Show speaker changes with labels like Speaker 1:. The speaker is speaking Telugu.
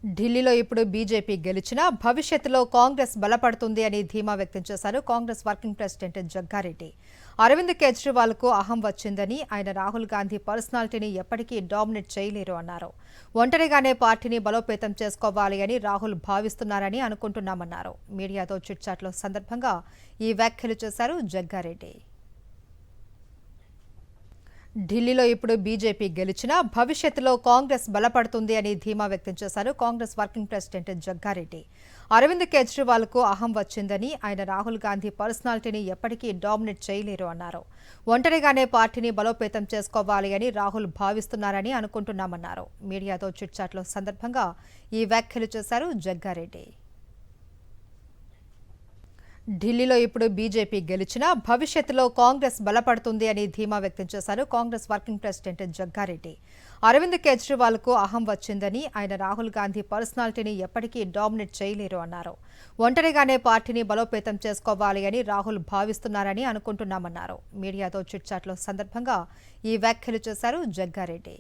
Speaker 1: ఢిల్లీలో ఇప్పుడు బీజేపీ గెలిచినా భవిష్యత్తులో కాంగ్రెస్ బలపడుతుంది అని ధీమా వ్యక్తం చేశారు కాంగ్రెస్ వర్కింగ్ ప్రెసిడెంట్ జగ్గారెడ్డి. అరవింద్ కేజ్రీవాల్కు అహం వచ్చిందని, ఆయన రాహుల్ గాంధీ పర్సనాలిటీని ఎప్పటికీ డామినేట్ చేయలేరు అన్నారు. ఒంటరిగానే పార్టీని బలోపేతం చేసుకోవాలి అని రాహుల్ భావిస్తున్నారని అనుకుంటున్నామన్నారు. మీడియాతో చిట్చాట్లో సందర్భంగా ఈ వ్యాఖ్యలు చేశారు జగ్గారెడ్డి. ఢిల్లీలో ఇప్పుడు బీజేపీ గెలిచినా భవిష్యత్తులో కాంగ్రెస్ బలపడుతుంది అని ధీమా వ్యక్తం చేశారు కాంగ్రెస్ వర్కింగ్ ప్రెసిడెంట్ జగ్గారెడ్డి. అరవింద్ కేజ్రీవాల్కు అహం వచ్చిందని, ఆయన రాహుల్ గాంధీ పర్సనాలిటీని ఎప్పటికీ డామినేట్ చేయలేరు అన్నారు. ఒంటరిగానే పార్టీని బలోపేతం చేసుకోవాలి అని రాహుల్ భావిస్తున్నారని అనుకుంటున్నామన్నారు. మీడియాతో చిట్చాట్లో సందర్భంగా ఈ వ్యాఖ్యలు చేశారు జగ్గారెడ్డి. ఢిల్లీలో ఇప్పుడు బీజేపీ గెలిచినా భవిష్యత్తులో కాంగ్రెస్ బలపడుతుంది అని ధీమా వ్యక్తం చేశారు కాంగ్రెస్ వర్కింగ్ ప్రెసిడెంట్ జగ్గారెడ్డి. అరవింద్ కేజ్రీవాల్కు అహం వచ్చిందని, ఆయన రాహుల్ గాంధీ పర్సనాలిటీని ఎప్పటికీ డామినేట్ చేయలేరు అన్నారు. ఒంటరిగానే పార్టీని బలోపేతం చేసుకోవాలి అని రాహుల్ భావిస్తున్నారని అనుకుంటున్నామన్నారు. మీడియాతో చిట్చాట్లో సందర్భంగా ఈ వ్యాఖ్యలు చేశారు జగ్గారెడ్డి.